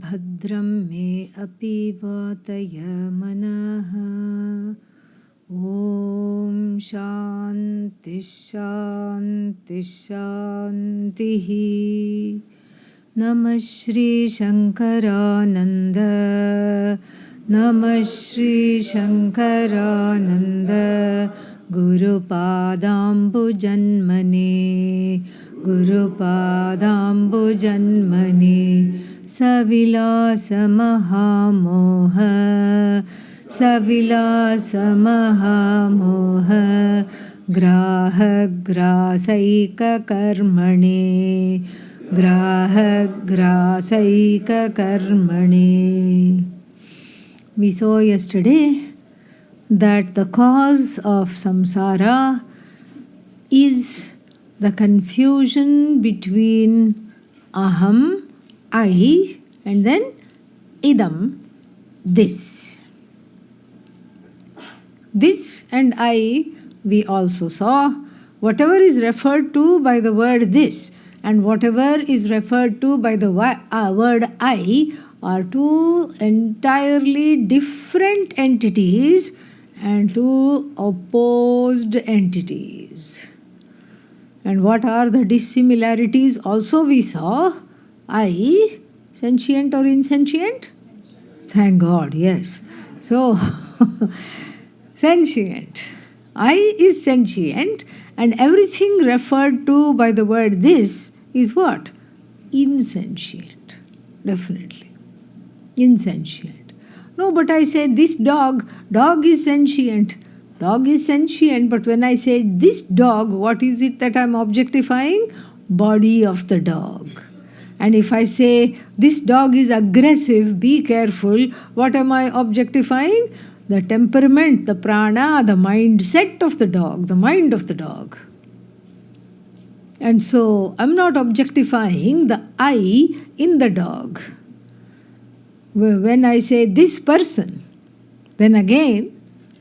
भद्रं मे अपि वातय मनः। ॐ शान्ति शान्ति शान्तिः। नमः श्री शंकरानंद, नमः Shri Shankaranand गुरुपादाम्बुजन्मने, गुरुपादाम्बुजन्मने। सविलासमहामोह, सविलासमहामोह ग्राहग्रासैककर्मणे, ग्राहग्रासैककर्मणे. We saw yesterday that the cause of samsara is the confusion between aham, I, and then idam, this. This and I, we also saw, whatever is referred to by the word this and whatever is referred to by the word I are two entirely different entities and two opposed entities. And what are the dissimilarities also we saw? I, sentient or insentient? Thank God, yes. So, sentient. I is sentient, and everything referred to by the word this is what? Insentient. Definitely. Insentient. No, but I say this dog is sentient. Dog is sentient, but when I say this dog, what is it that I'm objectifying? Body of the dog. And if I say this dog is aggressive, be careful, what am I objectifying? The temperament, the prana, the mindset of the dog, the mind of the dog. And so I'm not objectifying the I in the dog. When I say this person, then again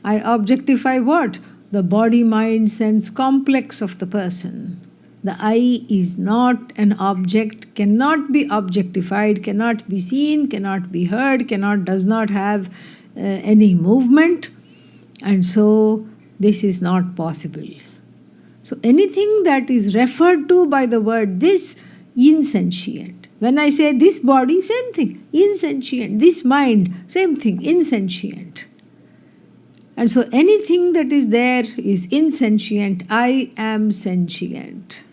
I objectify what? The body, mind, sense complex of the person. The I is not an object, cannot be objectified, cannot be seen, cannot be heard, does not have any movement, and so this is not possible. So anything that is referred to by the word this, insentient. When I say this body, same thing, insentient. This mind, same thing, insentient. And so anything that is there is insentient. I am sentient.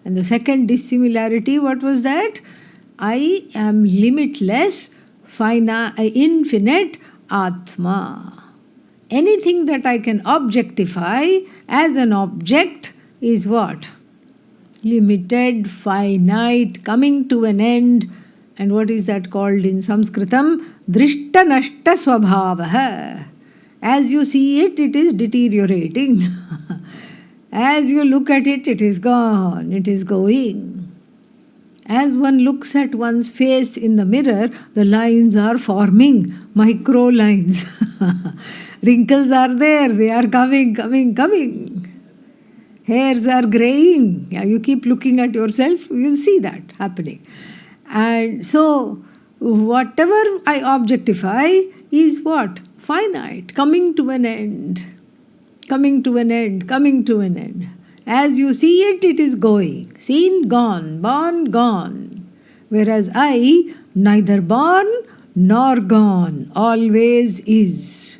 And the second dissimilarity, what was that? I am limitless, infinite Atma. Anything that I can objectify as an object is what? Limited, finite, coming to an end. And what is that called in Sanskritam? Drishta nashta swabhavaha. As you see it, it is deteriorating. As you look at it, it is gone, it is going. As one looks at one's face in the mirror, the lines are forming, micro lines. Wrinkles are there, they are coming. Hairs are graying. Yeah, you keep looking at yourself, you will see that happening. And so, whatever I objectify is what? Finite, coming to an end. Coming to an end. As you see it, it is going. Seen, gone. Born, gone. Whereas I, neither born nor gone, always is.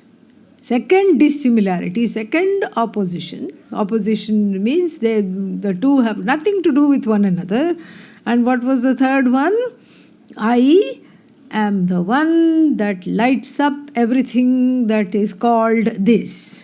Second dissimilarity, second opposition. Opposition means the two have nothing to do with one another. And what was the third one? I am the one that lights up everything that is called this.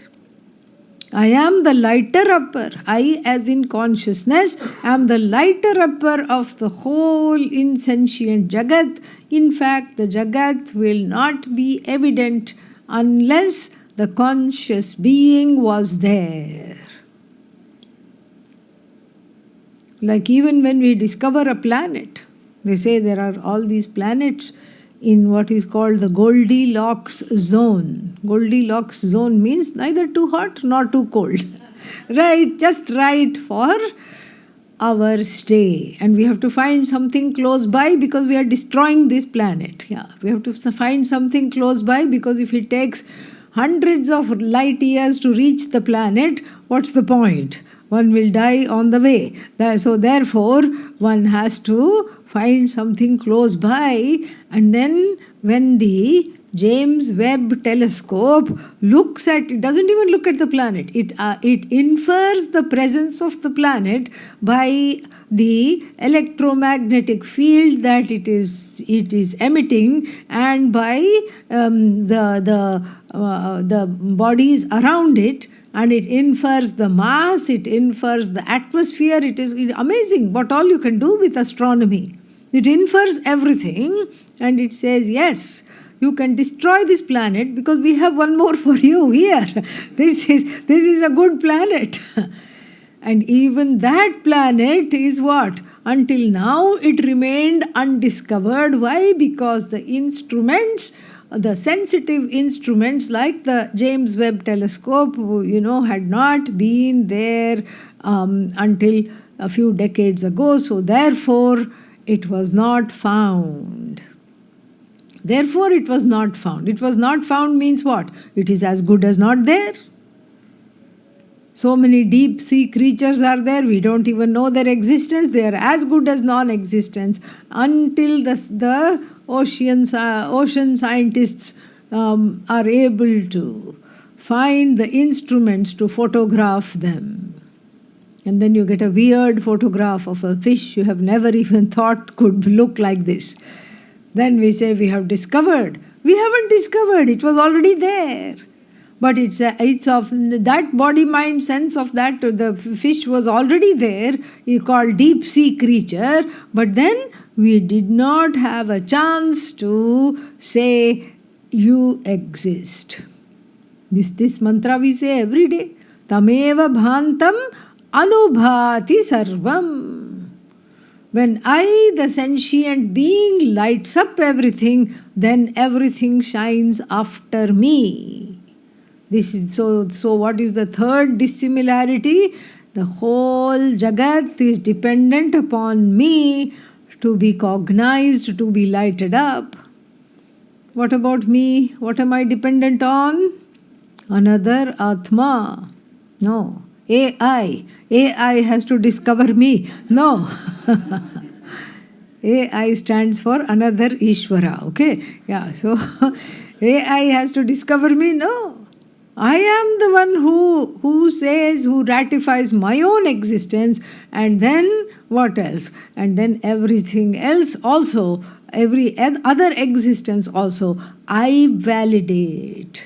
I am the lighter upper. I, as in consciousness, am the lighter upper of the whole insentient Jagat. In fact, the Jagat will not be evident unless the conscious being was there. Like even when we discover a planet, they say there are all these planets in what is called the Goldilocks zone. Goldilocks zone means neither too hot nor too cold. Right, just right for our stay. And we have to find something close by because we are destroying this planet. Yeah, we have to find something close by because if it takes hundreds of light years to reach the planet, what's the point? One will die on the way. So therefore, one has to find something close by, and then when the James Webb telescope looks at, it doesn't even look at the planet. It infers the presence of the planet by the electromagnetic field that it is emitting, and by the bodies around it, and it infers the mass, it infers the atmosphere. It is amazing what all you can do with astronomy. It infers everything, and it says, yes, you can destroy this planet because we have one more for you here. This is a good planet. And even that planet is what? Until now it remained undiscovered. Why? Because the instruments, the sensitive instruments like the James Webb telescope, had not been there until a few decades ago. So therefore, it was not found. Therefore, it was not found. It was not found means what? It is as good as not there. So many deep sea creatures are there. We don't even know their existence. They are as good as non-existence until the ocean scientists are able to find the instruments to photograph them. And then you get a weird photograph of a fish you have never even thought could look like this. Then we say we have discovered. We haven't discovered. It was already there. But it's of that body-mind sense of that. The fish was already there. It's called deep sea creature. But then we did not have a chance to say you exist. This mantra we say every day. Tameva bhantam anubhati sarvam. When I, the sentient being, lights up everything, then everything shines after me. This is so what is the third dissimilarity? The whole Jagat is dependent upon me to be cognized, to be lighted up. What about me? What am I dependent on? Another Atma. No. AI. AI has to discover me. No. AI stands for another Ishvara. Okay? Yeah, so AI has to discover me. No. I am the one who ratifies my own existence, and then what else? And then everything else also, every other existence also, I validate.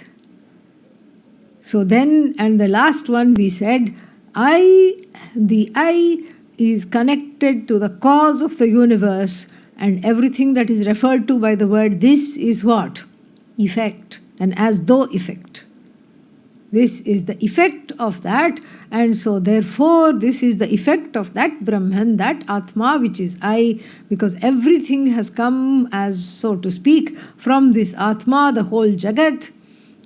So then, and the last one we said, the I is connected to the cause of the universe, and everything that is referred to by the word this is what? Effect, and as though effect. This is the effect of that, and so therefore this is the effect of that Brahman, that Atma, which is I, because everything has come, as so to speak, from this Atma, the whole Jagat.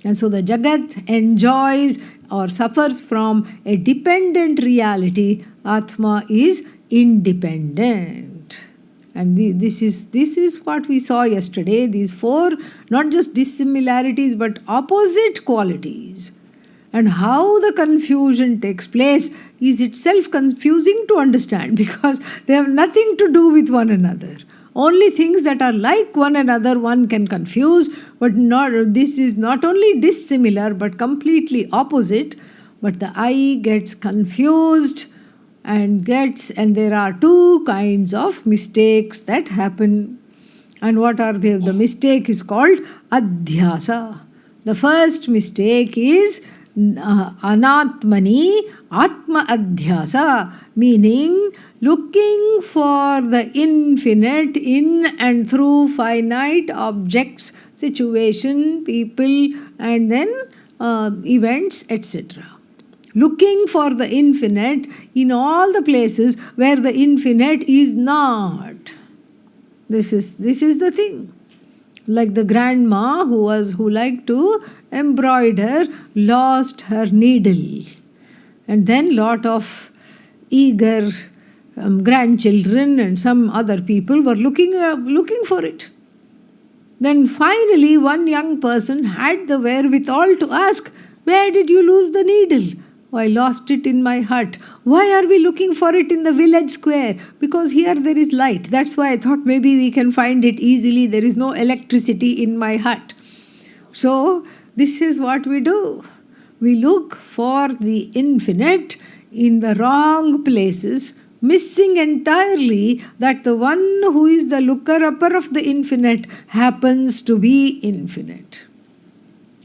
And so the Jagat enjoys or suffers from a dependent reality. Atma is independent. And this is what we saw yesterday, these four, not just dissimilarities, but opposite qualities. And how the confusion takes place is itself confusing to understand, because they have nothing to do with one another. Only things that are like one another one can confuse, but this is not only dissimilar but completely opposite. But the I gets confused and there are two kinds of mistakes that happen. And what are they? The mistake is called adhyasa. The first mistake is anatmani atma adhyasa, meaning looking for the infinite in and through finite objects, situation, people, and then events, etc. Looking for the infinite in all the places where the infinite is not. This is the thing. Like the grandma who liked to embroider lost her needle, and then lot of eager grandchildren and some other people were looking for it. Then finally one young person had the wherewithal to ask, "Where did you lose the needle?" "Oh, I lost it in my hut." "Why are we looking for it in the village square?" "Because here there is light. That's why I thought maybe we can find it easily. There is no electricity in my hut." So this is what we do. We look for the infinite in the wrong places, missing entirely that the one who is the looker-upper of the infinite happens to be infinite.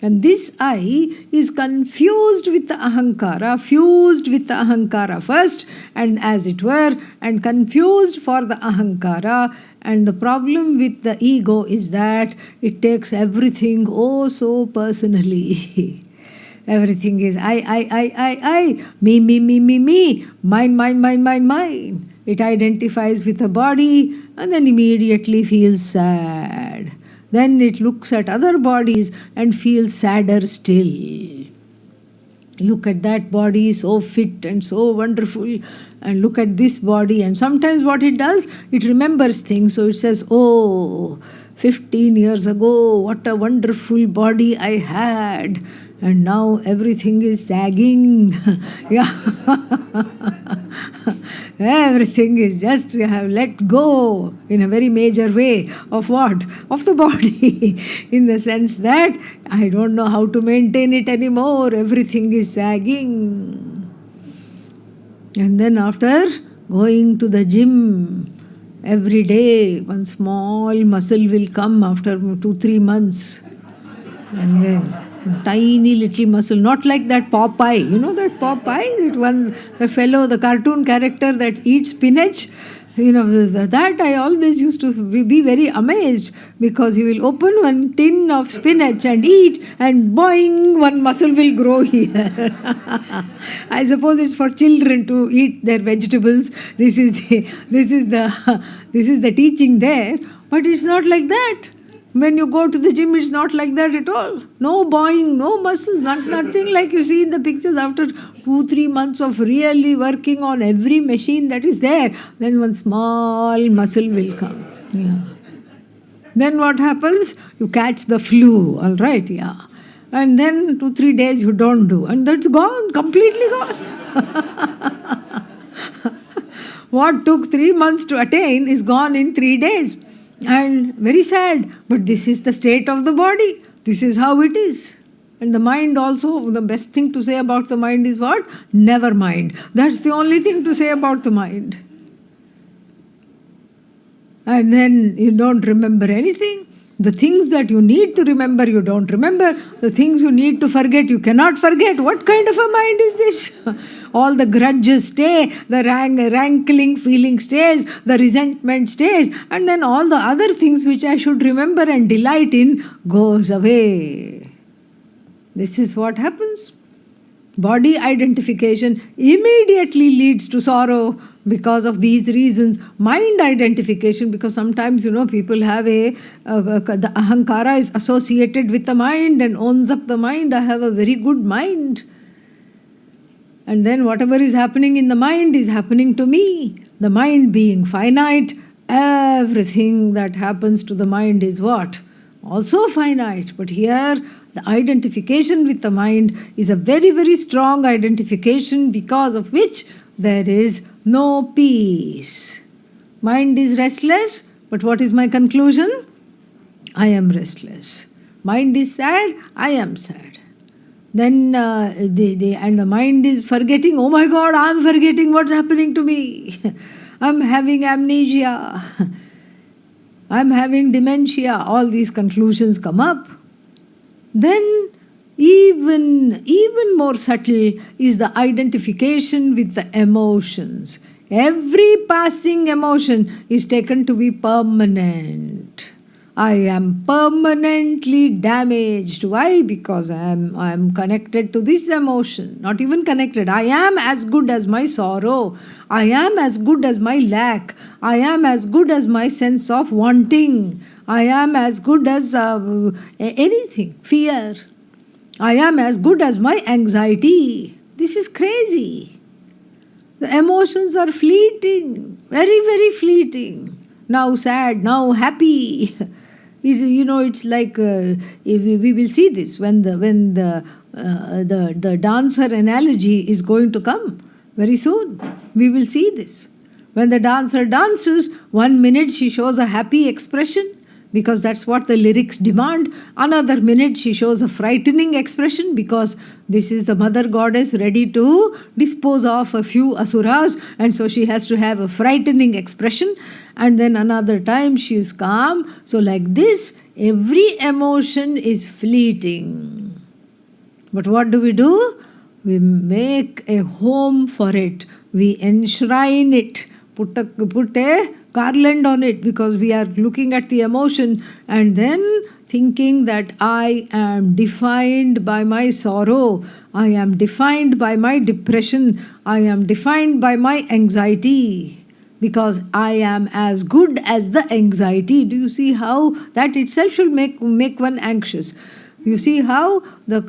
And this I is confused with the ahankara, fused with the ahankara first, and as it were, and confused for the ahankara. And the problem with the ego is that it takes everything oh so personally. Everything is I, me, mine. It identifies with the body and then immediately feels sad. Then it looks at other bodies and feels sadder still. Look at that body, so fit and so wonderful, and look at this body. And sometimes what it does, it remembers things. So it says, "Oh, 15 years ago, what a wonderful body I had. And now everything is sagging." Yeah. Everything is just, you have let go in a very major way of what? Of the body. In the sense that I don't know how to maintain it anymore. Everything is sagging. And then after going to the gym every day, one small muscle will come after 2-3 months. And then tiny little muscle, not like that Popeye. You know that Popeye, that one, the fellow, the cartoon character that eats spinach. You know, that I always used to be very amazed, because he will open one tin of spinach and eat, and boing, one muscle will grow here. I suppose it's for children to eat their vegetables. This is the teaching there, but it's not like that. When you go to the gym, it's not like that at all. No boing, no muscles, nothing like you see in the pictures. After 2-3 months of really working on every machine that is there, then one small muscle will come. Yeah. Then what happens? You catch the flu, all right, yeah. And then 2-3 days you don't do, and that's gone, completely gone. What took 3 months to attain is gone in 3 days. And very sad, but this is the state of the body. This is how it is. And the mind also, the best thing to say about the mind is what? Never mind. That's the only thing to say about the mind. And then you don't remember anything. The things that you need to remember, you don't remember. The things you need to forget, you cannot forget. What kind of a mind is this? All the grudges stay, the rankling feeling stays, the resentment stays, and then all the other things which I should remember and delight in goes away. This is what happens. Body identification immediately leads to sorrow because of these reasons. Mind identification, because sometimes, people have the ahankara is associated with the mind and owns up the mind. I have a very good mind. And then whatever is happening in the mind is happening to me. The mind being finite, everything that happens to the mind is what? Also finite. But here, the identification with the mind is a very, very strong identification, because of which there is no peace. Mind is restless, but what is my conclusion? I am restless. Mind is sad, I am sad. Then the mind is forgetting, oh my God, I am forgetting what's happening to me. I am having amnesia. I am having dementia. All these conclusions come up. Then even more subtle is the identification with the emotions. Every passing emotion is taken to be permanent. I am permanently damaged. Why? Because I am connected to this emotion. Not even connected. I am as good as my sorrow. I am as good as my lack. I am as good as my sense of wanting. I am as good as anything. Fear. I am as good as my anxiety. This is crazy. The emotions are fleeting, very, very fleeting. Now sad, now happy. It's like we will see this when the dancer analogy is going to come very soon. We will see this. When the dancer dances, 1 minute she shows a happy expression because that's what the lyrics demand. Another minute she shows a frightening expression because this is the mother goddess ready to dispose of a few asuras, and so she has to have a frightening expression. And then another time she is calm. So like this, every emotion is fleeting. But what do? We make a home for it. We enshrine it. Put a garland on it because we are looking at the emotion and then thinking that I am defined by my sorrow, I am defined by my depression, I am defined by my anxiety because I am as good as the anxiety. Do you see how that itself should make one anxious? You see how the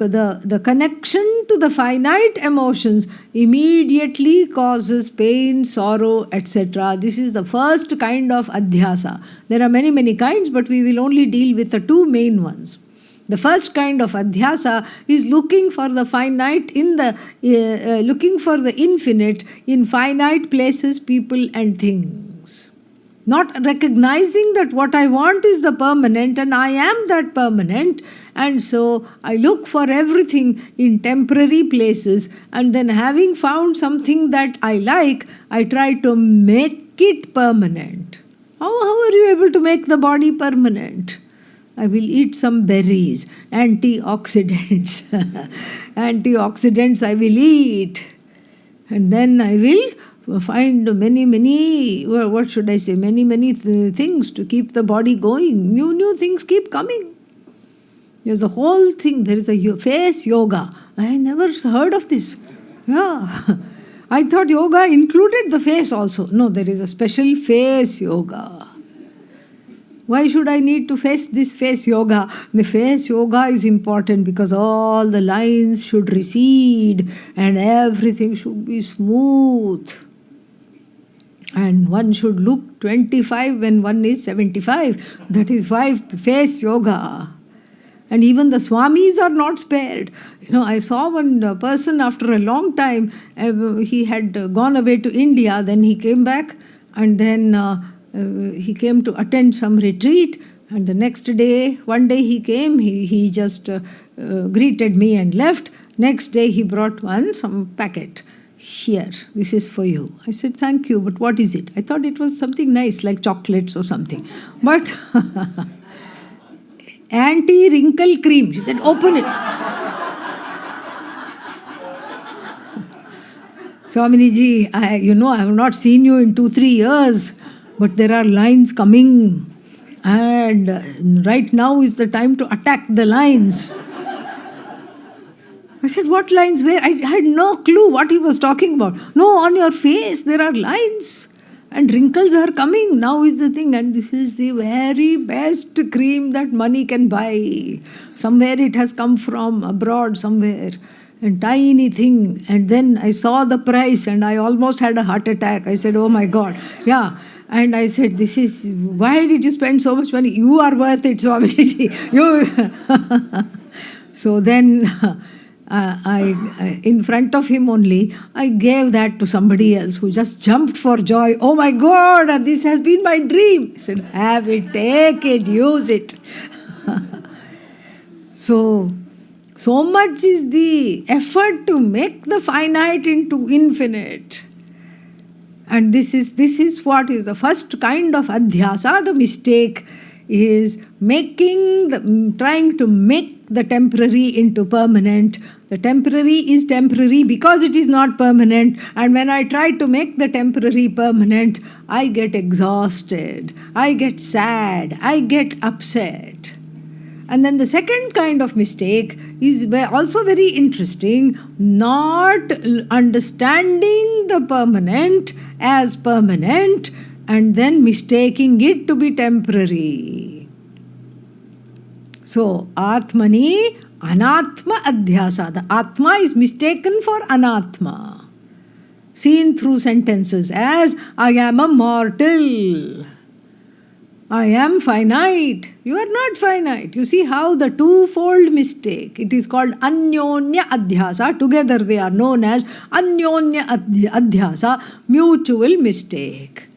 connection to the finite emotions immediately causes pain, sorrow, etc. This is the first kind of adhyasa. There are many, many kinds, but we will only deal with the two main ones. The first kind of adhyasa is looking for the finite looking for the infinite in finite places, people and things. Not recognizing that what I want is the permanent and I am that permanent, and so I look for everything in temporary places, and then having found something that I like, I try to make it permanent. How are you able to make the body permanent? I will eat some berries, antioxidants. Antioxidants I will eat, and then I will find many things to keep the body going. New things keep coming. There's a whole thing. There is a face yoga. I never heard of this. Yeah. I thought yoga included the face also. No, there is a special face yoga. Why should I need to face this face yoga? The face yoga is important because all the lines should recede and everything should be smooth. And one should look 25 when one is 75. That is why face yoga. And even the swamis are not spared. I saw one person after a long time, he had gone away to India, then he came back, and then he came to attend some retreat, and the next day, one day he came, he just greeted me and left. Next day he brought some packet. Here, this is for you. I said, thank you, but what is it? I thought it was something nice, like chocolates or something. But anti-wrinkle cream. She said, open it. Swamini ji, I have not seen you in 2-3 years, but there are lines coming, and right now is the time to attack the lines. I said, what lines? Where? I had no clue what he was talking about. No, on your face there are lines and wrinkles are coming. Now is the thing, and this is the very best cream that money can buy. Somewhere it has come from, abroad somewhere. And tiny thing. And then I saw the price and I almost had a heart attack. I said, oh my God. Yeah. And I said, why did you spend so much money? You are worth it, Swamiji. So then I, in front of him only, I gave that to somebody else who just jumped for joy. Oh my God, this has been my dream. I said, have it, take it, use it. So much is the effort to make the finite into infinite. And this is what is the first kind of adhyasa. The mistake is trying to make the temporary into permanent. The temporary is temporary because it is not permanent. And when I try to make the temporary permanent, I get exhausted, I get sad, I get upset. And then the second kind of mistake is also very interesting, not understanding the permanent as permanent and then mistaking it to be temporary. So, Atmani Anatma Adhyasa. The Atma is mistaken for Anatma. seen through sentences as I am a mortal, I am finite. You are not finite. You see how the twofold mistake, it is called Anyonya Adhyasa. Together they are known as Anyonya Adhyasa, mutual mistake.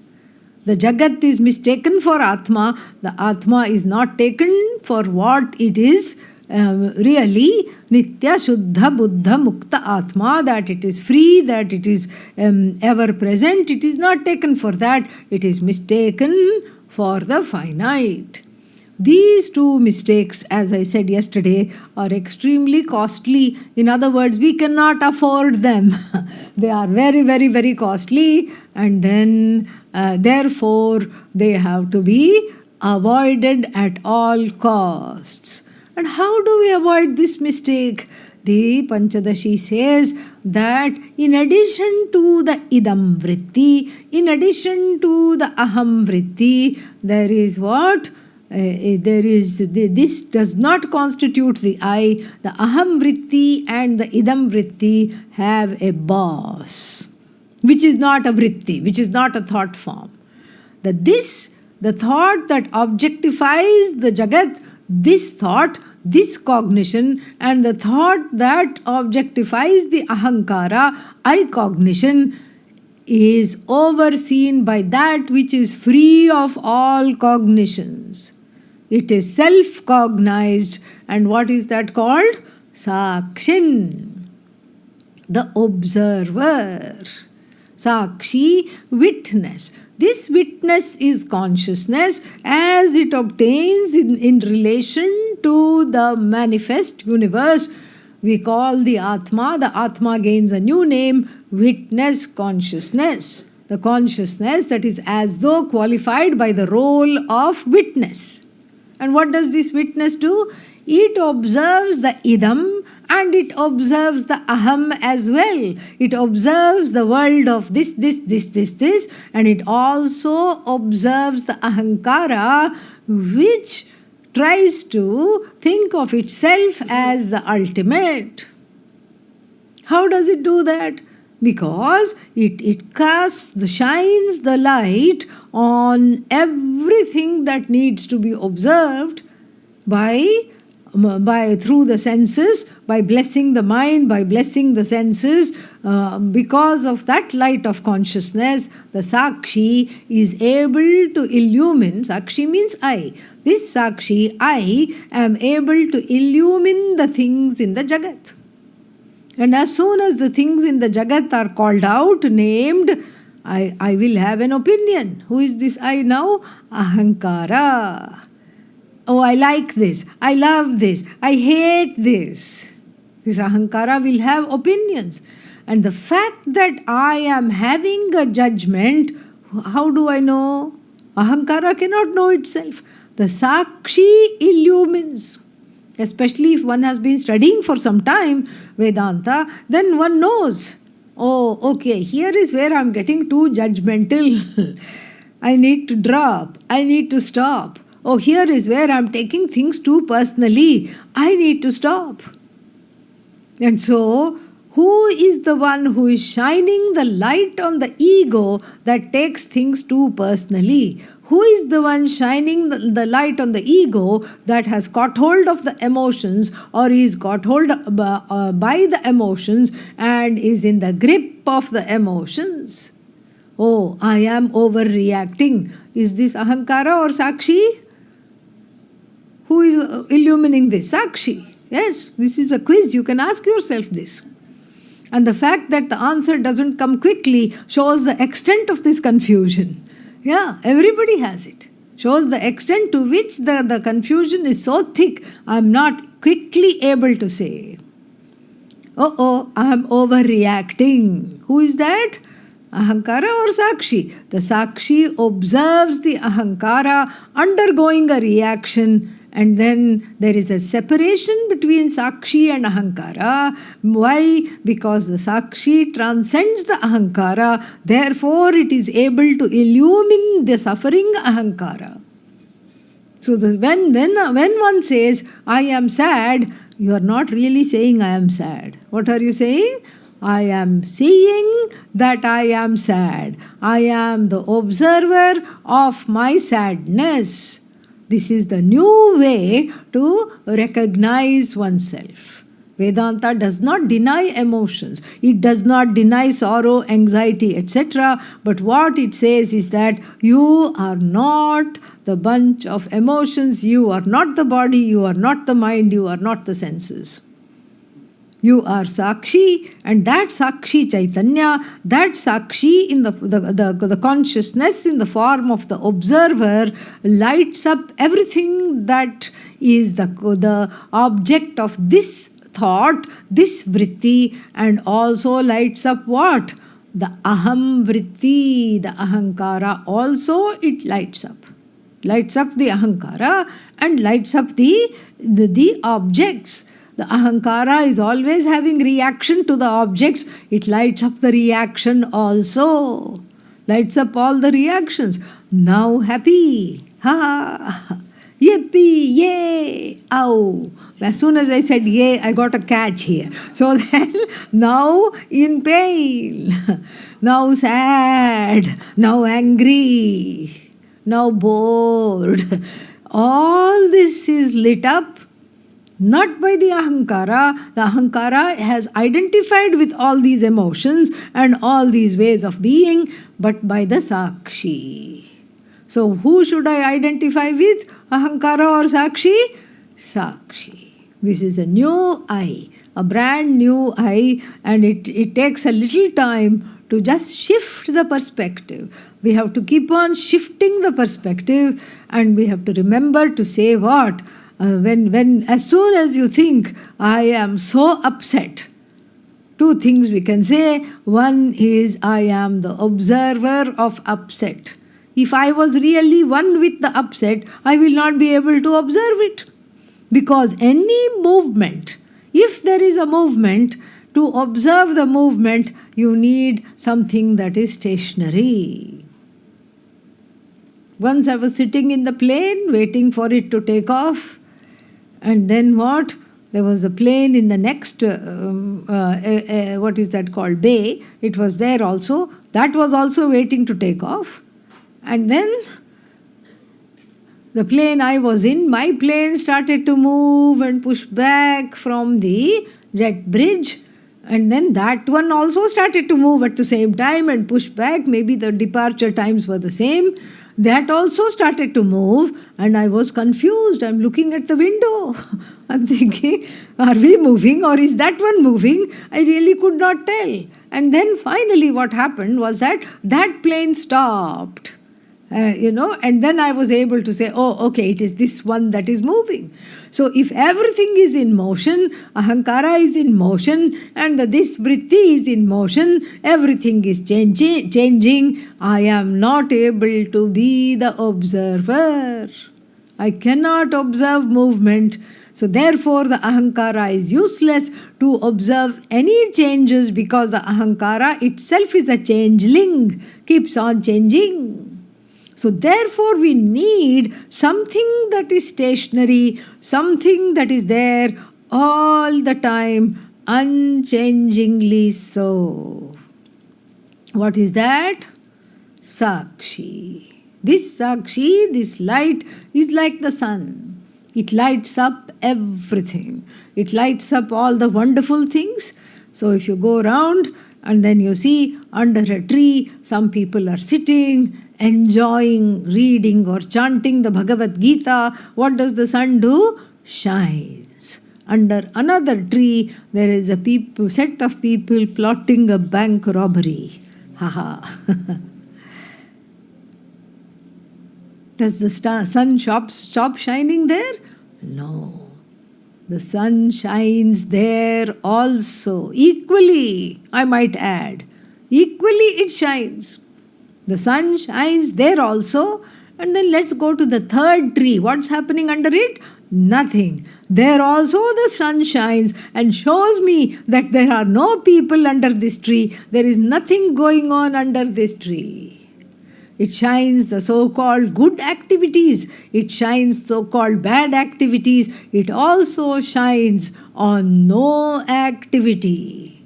The Jagat is mistaken for Atma. The Atma is not taken for what it is really, Nitya Shuddha Buddha Mukta Atma, that it is free, that it is ever present. It is not taken for that. It is mistaken for the finite. These two mistakes, as I said yesterday, are extremely costly. In other words, we cannot afford them. They are very, very, very costly, and then therefore they have to be avoided at all costs. And how do we avoid this mistake? The Panchadashi says that in addition to the idam vritti, in addition to the aham vritti, there is what? This does not constitute the I. The aham vritti and the idam vritti have a boss, which is not a vritti, which is not a thought form. The thought that objectifies the Jagat, this thought, this cognition, and the thought that objectifies the ahankara, I cognition, is overseen by that which is free of all cognitions. It is self-cognized, and what is that called? Sakshin, the observer. Sakshi, witness. This witness is consciousness as it obtains in relation to the manifest universe. We call the Atma. The Atma gains a new name, witness consciousness. The consciousness that is as though qualified by the role of witness. And what does this witness do? It observes the idam and it observes the aham as well. It observes the world of this, and it also observes the ahankara, which tries to think of itself as the ultimate. How does it do that? Because it shines the light on everything that needs to be observed through the senses, by blessing the mind, by blessing the senses. Because of that light of consciousness, the Sakshi is able to illumine. Sakshi means I. This Sakshi, I, am able to illumine the things in the Jagat. And as soon as the things in the Jagat are called out, named, I will have an opinion. Who is this I now? Ahankara. Oh, I like this. I love this. I hate this. This ahankara will have opinions. And the fact that I am having a judgment, how do I know? Ahankara cannot know itself. The Sakshi illumines. Especially if one has been studying for some time Vedanta, then one knows. Oh, okay, here is where I am getting too judgmental. I need to drop. I need to stop. Oh, here is where I am taking things too personally. I need to stop. And so, who is the one who is shining the light on the ego that takes things too personally? Who is the one shining the light on the ego that has caught hold of the emotions or is caught hold by the emotions and is in the grip of the emotions? Oh, I am overreacting. Is this ahankara or Sakshi? Who is illumining this? Sakshi. Yes, this is a quiz. You can ask yourself this. And the fact that the answer doesn't come quickly shows the extent of this confusion. Yeah, everybody has it. Shows the extent to which the confusion is so thick, I'm not quickly able to say. Oh, I'm overreacting. Who is that? Ahankara or Sakshi? The Sakshi observes the Ahankara undergoing a reaction, and then there is a separation between Sakshi and Ahankara. Why? Because the Sakshi transcends the Ahankara, therefore it is able to illumine the suffering Ahankara. So when one says, I am sad, you are not really saying I am sad. What are you saying? I am seeing that I am sad. I am the observer of my sadness. This is the new way to recognize oneself. Vedanta does not deny emotions. It does not deny sorrow, anxiety, etc. But what it says is that you are not the bunch of emotions. You are not the body. You are not the mind. You are not the senses. You are Sakshi, and that Sakshi Chaitanya, that Sakshi in the consciousness in the form of the observer lights up everything that is the object of this thought, this vritti, and also lights up what? The aham vritti, the ahankara also it lights up. Lights up the ahankara and lights up the objects. The ahankara is always having reaction to the objects. It lights up the reaction also. Lights up all the reactions. Now happy. Ha! Yippee! Yay! Ow! As soon as I said yay, I got a catch here. So then, now in pain. Now sad. Now angry. Now bored. All this is lit up not by the ahankara. The ahankara has identified with all these emotions and all these ways of being, but by the sakshi. So who should I identify with? Ahankara or sakshi? Sakshi. This is a new I, a brand new I, and it takes a little time to just shift the perspective. We have to keep on shifting the perspective, and we have to remember to say what? When as soon as you think, I am so upset, two things we can say. One is, I am the observer of upset. If I was really one with the upset, I will not be able to observe it. Because any movement, if there is a movement, to observe the movement, you need something that is stationary. Once I was sitting in the plane, waiting for it to take off. And then what? There was a plane in the next, what is that called, bay. It was there also. That was also waiting to take off. And then the plane I was in, my plane started to move and push back from the jet bridge. And then that one also started to move at the same time and push back. Maybe the departure times were the same. That also started to move, and I was confused. I'm looking at the window. I'm thinking, are we moving or is that one moving? I really could not tell. And then finally what happened was that plane stopped. And then I was able to say, oh, okay, it is this one that is moving. So if everything is in motion, ahankara is in motion, and this vritti is in motion, everything is changing. I am not able to be the observer. I cannot observe movement. So therefore the ahankara is useless to observe any changes, because the ahankara itself is a changeling, keeps on changing. So therefore we need something that is stationary, something that is there all the time, unchangingly so. What is that? Sakshi. This Sakshi, this light, is like the sun. It lights up everything. It lights up all the wonderful things. So if you go around and then you see under a tree, some people are sitting, enjoying reading or chanting the Bhagavad Gita. What does the sun do? Shines. Under another tree, there is a set of people plotting a bank robbery. Haha. Does the sun stop shining there? No. The sun shines there also. Equally, I might add. Equally it shines. The sun shines there also. And then let's go to the third tree. What's happening under it? Nothing. There also the sun shines and shows me that there are no people under this tree. There is nothing going on under this tree. It shines the so-called good activities. It shines so-called bad activities. It also shines on no activity.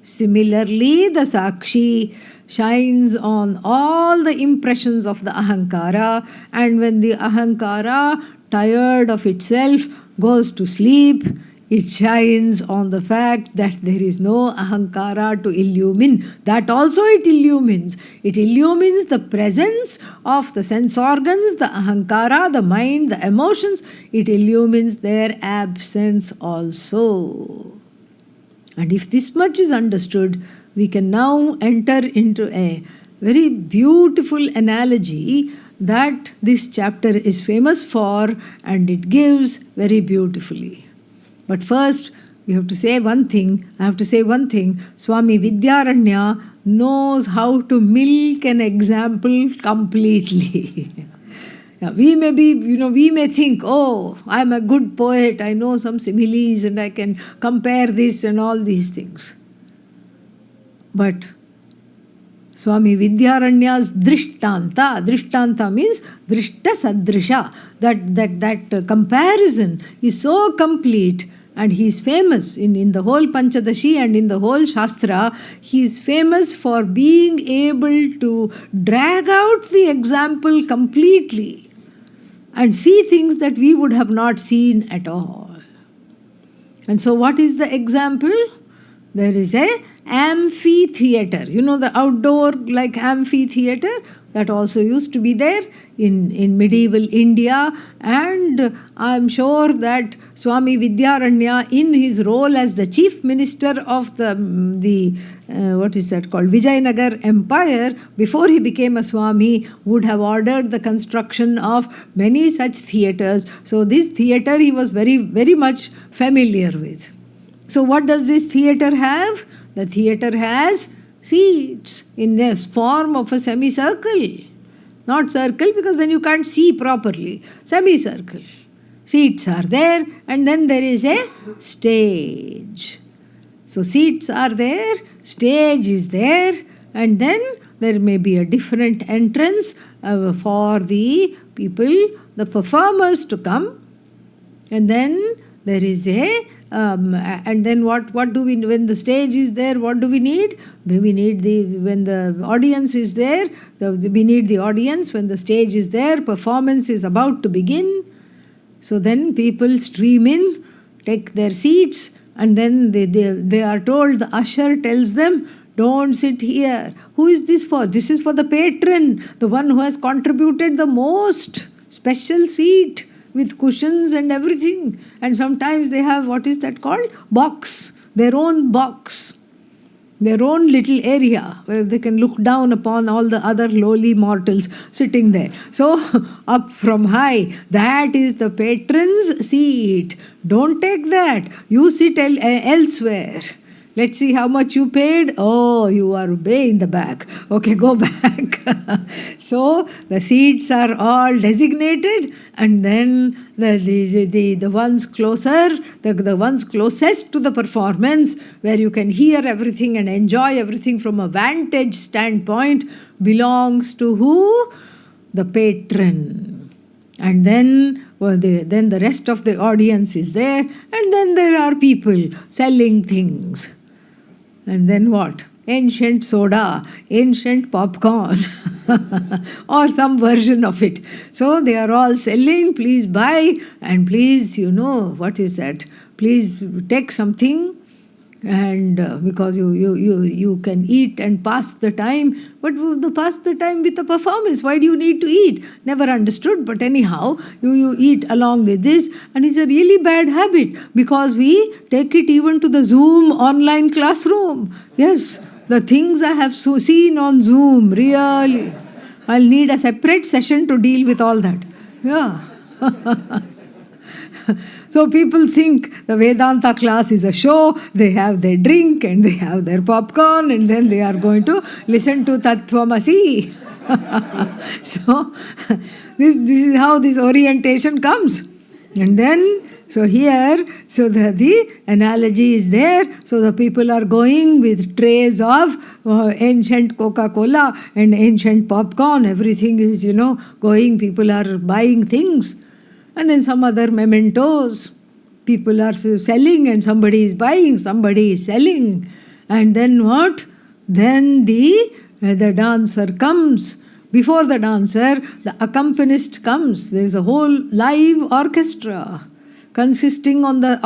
Similarly, the Sakshi shines on all the impressions of the Ahankara, and when the Ahankara, tired of itself, goes to sleep, it shines on the fact that there is no Ahankara to illumine. That also it illumines. It illumines the presence of the sense organs, the Ahankara, the mind, the emotions. It illumines their absence also. And if this much is understood, we can now enter into a very beautiful analogy that this chapter is famous for, and it gives very beautifully. But first, we have to say one thing. I have to say one thing. Swami Vidyaranya knows how to milk an example completely. We may be, we may think, oh, I'm a good poet, I know some similes and I can compare this and all these things. But Swami Vidyaranya's Drishtanta means Drishta Sadrisha. That comparison is so complete, and he is famous in the whole Panchadashi and in the whole Shastra. He is famous for being able to drag out the example completely and see things that we would have not seen at all. And so what is the example? There is a amphitheater. The outdoor like amphitheater that also used to be there in medieval India, and I'm sure that Swami Vidyaranya, in his role as the chief minister of the what is that called, Vijayanagar Empire, before he became a Swami, would have ordered the construction of many such theaters. So this theater he was very, very much familiar with. So what does this theater have? The theater has seats in the form of a semicircle. Not circle, because then you can't see properly. Semicircle. Seats are there, and then there is a stage. So seats are there, stage is there, and then there may be a different entrance for the people, the performers to come. And then there is a and then what do we, when the stage is there, what do we need? We need when the audience is there, we need the audience. When the stage is there, performance is about to begin. So then people stream in, take their seats, and then they are told, the usher tells them, don't sit here. Who is this for? This is for the patron, the one who has contributed the most. Special seat with cushions and everything. And sometimes they have, what is that called? Box. Their own box. Their own little area where they can look down upon all the other lowly mortals sitting there. So, up from high, that is the patron's seat. Don't take that. You sit elsewhere. Let's see how much you paid. Oh, you are way in the back. Okay, go back. So the seats are all designated, and then the ones closer, the ones closest to the performance, where you can hear everything and enjoy everything from a vantage standpoint, belongs to who? The patron. And then the rest of the audience is there, and then there are people selling things. And then what? Ancient soda, ancient popcorn, or some version of it. So they are all selling, please buy, and please, what is that? Please take something, and because you can eat and pass the time. But pass the time with a performance, why do you need to eat? Never understood, but anyhow, you eat along with this, and it's a really bad habit, because we take it even to the Zoom online classroom. Yes, the things I have seen on Zoom, really, I'll need a separate session to deal with all that. Yeah. So people think the Vedanta class is a show, they have their drink and they have their popcorn, and then they are going to listen to Tattvamasi. So this is how this orientation comes. And then, so here, so the analogy is there. So the people are going with trays of ancient Coca-Cola and ancient popcorn. Everything is, going. People are buying things. And then some other mementos. People are selling and somebody is buying, somebody is selling. And then what? Then the dancer comes. Before the dancer, the accompanist comes. There is a whole live orchestra consisting of the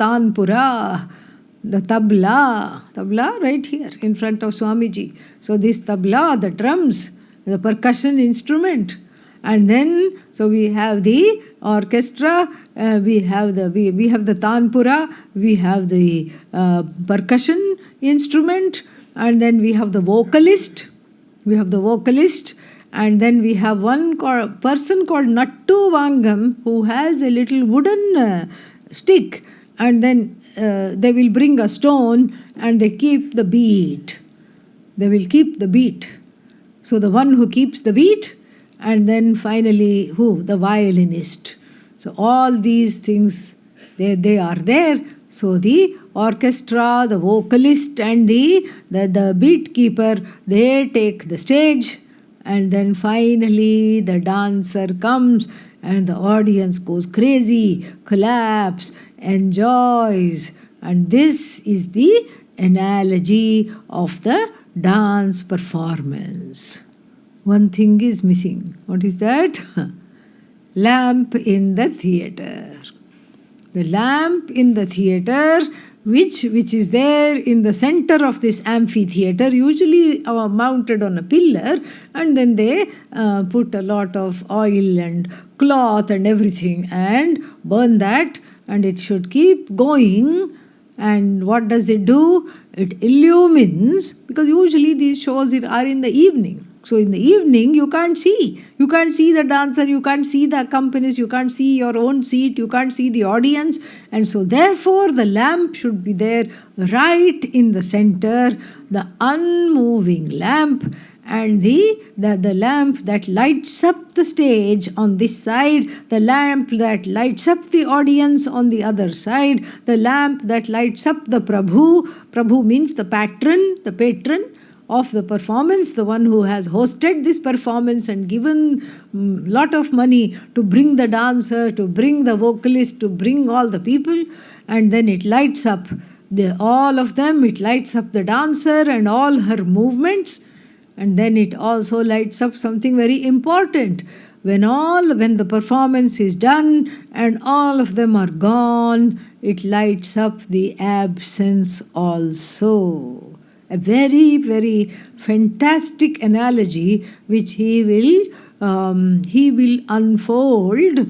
tanpura, the tabla right here in front of Swamiji. So this tabla, the drums, the percussion instrument, and then so we have the orchestra, we have the tanpura, we have the percussion instrument, and then we have the vocalist. And then we have one person called Nattu Vangam who has a little wooden stick, and then they will bring a stone and they keep the beat. They will keep the beat. So the one who keeps the beat, and then finally who? The violinist. So all these things, they are there. So the orchestra, the vocalist and the beat keeper, they take the stage, and then finally the dancer comes and the audience goes crazy, claps, enjoys. And this is the analogy of the dance performance. One thing is missing. What is that? Lamp in the theatre. The lamp in the theatre, which is there in the center of this amphitheatre, usually mounted on a pillar, and then they put a lot of oil and cloth and everything and burn that, and it should keep going. And what does it do? It illumines, because usually these shows are in the evening. So in the evening you can't see. You can't see the dancer, you can't see the accompanist, you can't see your own seat, you can't see the audience. And so therefore the lamp should be there right in the center, the unmoving lamp, and the lamp that lights up the stage on this side, the lamp that lights up the audience on the other side, the lamp that lights up the Prabhu. Prabhu means the patron of the performance, the one who has hosted this performance and given lot of money to bring the dancer, to bring the vocalist, to bring all the people. And then it lights up all of them. It lights up the dancer and all her movements. And then it also lights up something very important. When the performance is done and all of them are gone, it lights up the absence also. A very, very fantastic analogy which he will unfold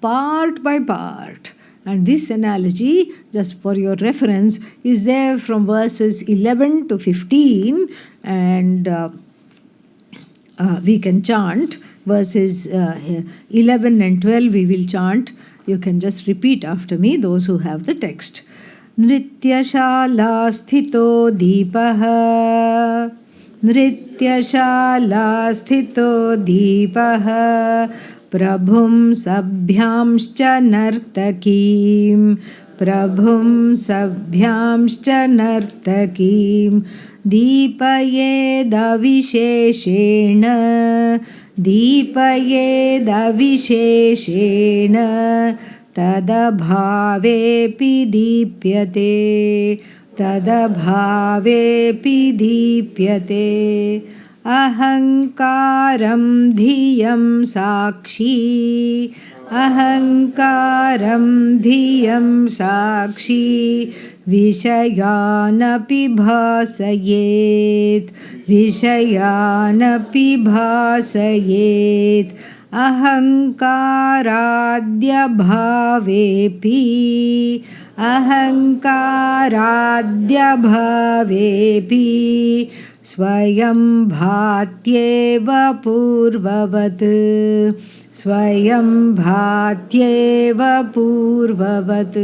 part by part. And this analogy, just for your reference, is there from verses 11 to 15, and we can chant verses 11 and 12 we will chant. You can just repeat after me, those who have the text. नृत्यशाला स्थितो दीपः, नृत्यशाला स्थितो दीपः, प्रभुं सभ्यांश्च नर्तकीं, प्रभुं सभ्यांश्च नर्तकीं, दीपयेदविशेषेण, दीपयेदविशेषेण, तदभावेऽपि दीप्यते, तदभावेऽपि दीप्यते, अहङ्कारं धियं साक्षी, अहङ्कारं धियं साक्षी, विषयानपि भासयेत्, विषयानपि भासयेत्, अहङ्काराद्यभावेऽपि, अहङ्काराद्यभावेऽपि, स्वयं भात्येव पूर्ववत्, स्वयं भात्येव पूर्ववत्.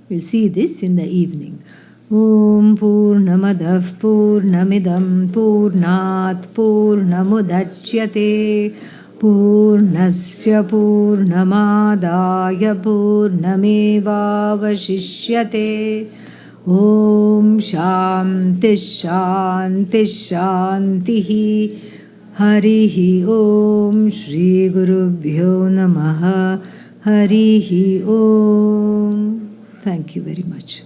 We'll see this in the evening. Om Purnamadah Purnamidam Purnat Purnamudachyate Purnasya Purnamadaya Purnamevavashishyate. Om Shanti Shanti Shantihi. Harihi Om Shri Gurubhyo Namaha. Harihi Om. Thank you very much.